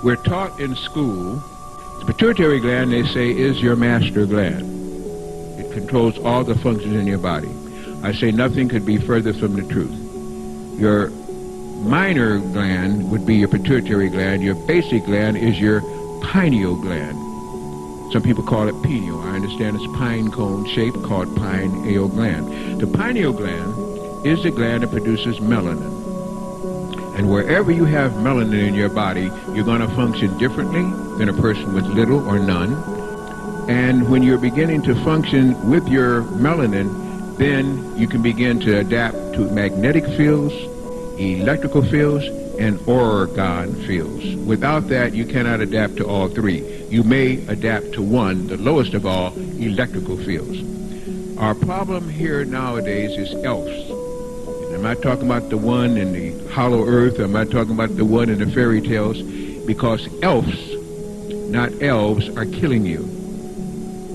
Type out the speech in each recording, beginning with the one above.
We're taught in school, the pituitary gland, they say, is your master gland. It controls all the functions in your body. I say nothing could be further from the truth. Your minor gland would be your pituitary gland. Your basic gland is your pineal gland. Some people call it pineal. I understand it's pine cone shape, called pineal gland. The pineal gland is the gland that produces melanin. And wherever you have melanin in your body, you're going to function differently than a person with little or none. And when you're beginning to function with your melanin, then you can begin to adapt to magnetic fields, electrical fields, and orgone fields. Without that, you cannot adapt to all three. You may adapt to one, the lowest of all, electrical fields. Our problem here nowadays is elves. I'm not talking about the one in the hollow earth. I'm not talking about the one in the fairy tales, because elves, not elves, are killing you.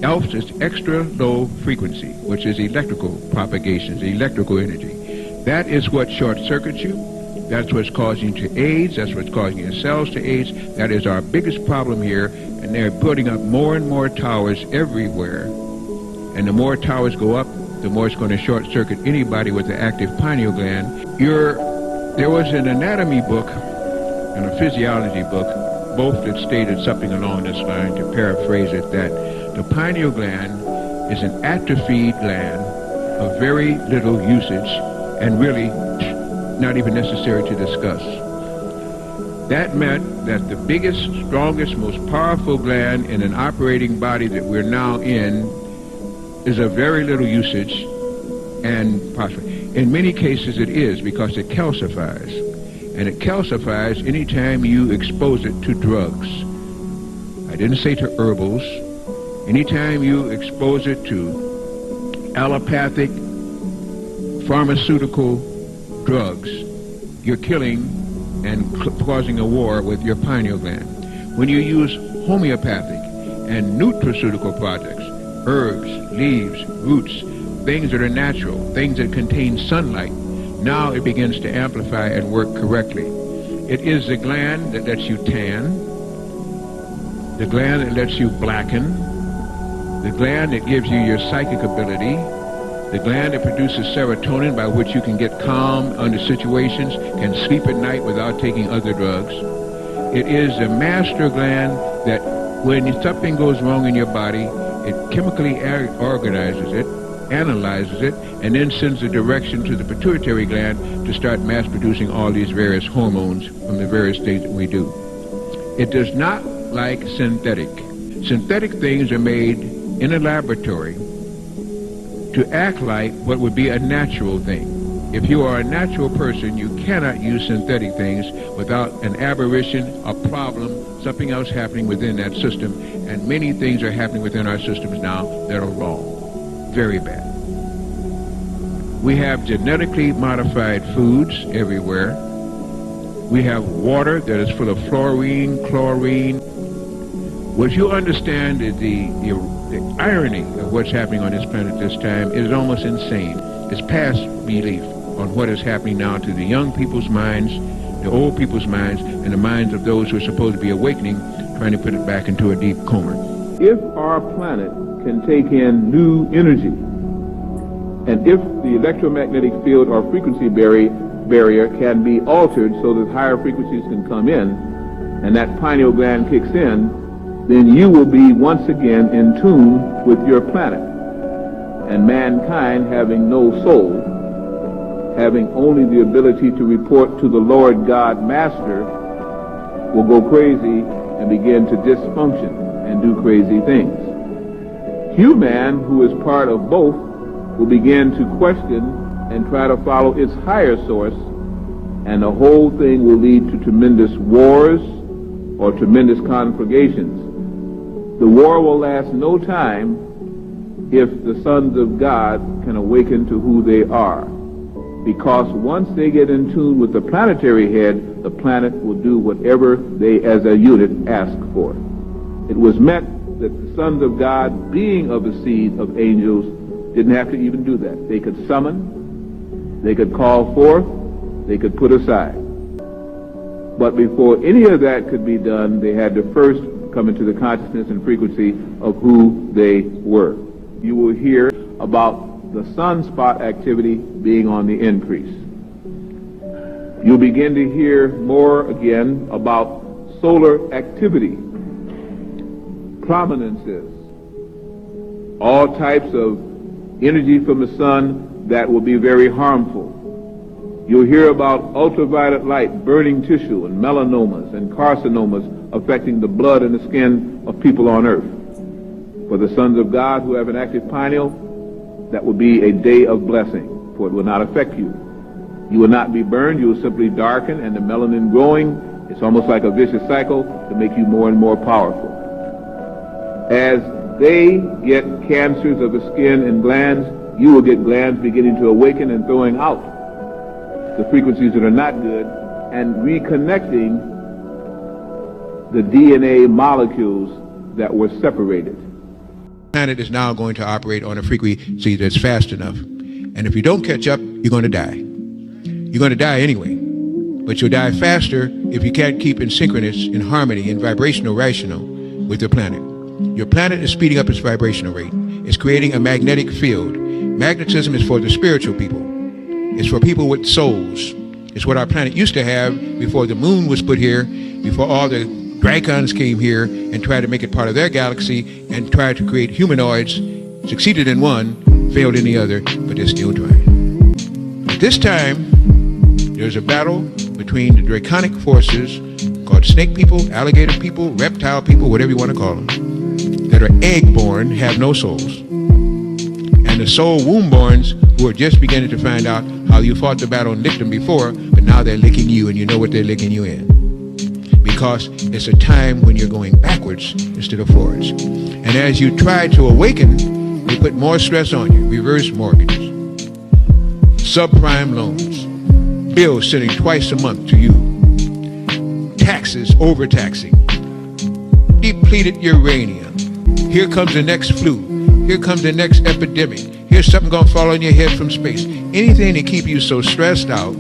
Elves is extra low frequency, which is electrical propagations, electrical energy. That is what short circuits you. That's what's causing you to AIDS. That's what's causing your cells to AIDS. That is our biggest problem here. And they're building up more and more towers everywhere. And the more towers go up, the more it's going to short circuit anybody with an active pineal gland. There was an anatomy book and a physiology book, both that stated something along this line, to paraphrase it, that the pineal gland is an atrophied gland of very little usage and really not even necessary to discuss. That meant that the biggest, strongest, most powerful gland in an operating body that we're now in is of very little usage, and possibly, in many cases it is, because it calcifies. And it calcifies anytime you expose it to drugs. I didn't say to herbals. Anytime you expose it to allopathic, pharmaceutical drugs, you're killing and causing a war with your pineal gland. When you use homeopathic and nutraceutical products, herbs, leaves, roots, things that are natural, things that contain sunlight, now it begins to amplify and work correctly. It is the gland that lets you tan, the gland that lets you blacken, the gland that gives you your psychic ability, the gland that produces serotonin by which you can get calm under situations, can sleep at night without taking other drugs. It is the master gland that when something goes wrong in your body, it chemically organizes it, analyzes it, and then sends a direction to the pituitary gland to start mass producing all these various hormones from the various things that we do. It does not like synthetic. Synthetic things are made in a laboratory to act like what would be a natural thing. If you are a natural person, you cannot use synthetic things without an aberration, a problem, something else happening within that system. And many things are happening within our systems now that are wrong. Very bad. We have genetically modified foods everywhere. We have water that is full of fluorine, chlorine. What you understand is the irony of what's happening on this planet this time is almost insane. It's past belief on what is happening now to the young people's minds, the old people's minds, and the minds of those who are supposed to be awakening, trying to put it back into a deep coma. If our planet can take in new energy, and if the electromagnetic field or frequency barrier can be altered so that higher frequencies can come in, and that pineal gland kicks in, then you will be once again in tune with your planet. And mankind, having no soul, having only the ability to report to the Lord God Master, will go crazy and begin to dysfunction and do crazy things. Human, who is part of both, will begin to question and try to follow its higher source, and the whole thing will lead to tremendous wars or tremendous conflagrations. The war will last no time if the sons of God can awaken to who they are. Because once they get in tune with the planetary head, the planet will do whatever they as a unit ask for. It was meant that the sons of God, being of the seed of angels, didn't have to even do that. They could summon, they could call forth, they could put aside. But before any of that could be done, they had to first come into the consciousness and frequency of who they were. You will hear about the sunspot activity being on the increase. You'll begin to hear more again about solar activity, prominences, all types of energy from the sun that will be very harmful. You'll hear about ultraviolet light burning tissue and melanomas and carcinomas affecting the blood and the skin of people on earth. For the sons of God who have an active pineal, that will be a day of blessing, for it will not affect you. You will not be burned, you will simply darken, and the melanin growing, it's almost like a vicious cycle to make you more and more powerful. As they get cancers of the skin and glands, you will get glands beginning to awaken and throwing out the frequencies that are not good and reconnecting the DNA molecules that were separated. The planet is now going to operate on a frequency that's fast enough. And if you don't catch up, you're going to die. You're going to die anyway. But you'll die faster if you can't keep in synchronous, in harmony, in vibrational rational with your planet. Your planet is speeding up its vibrational rate. It's creating a magnetic field. Magnetism is for the spiritual people. It's for people with souls. It's what our planet used to have before the moon was put here, before all the Dracons came here and tried to make it part of their galaxy and tried to create humanoids, succeeded in one, failed in the other, but they're still trying. At this time, there's a battle between the draconic forces called snake people, alligator people, reptile people, whatever you want to call them, that are egg-born, have no souls. And the soul womb-borns who are just beginning to find out how you fought the battle and licked them before, but now they're licking you and you know what they're licking you in. Because it's a time when you're going backwards instead of forwards. And as you try to awaken, they put more stress on you. Reverse mortgages, subprime loans, bills sending twice a month to you, taxes, overtaxing, depleted uranium. Here comes the next flu. Here comes the next epidemic. Here's something going to fall on your head from space. Anything to keep you so stressed out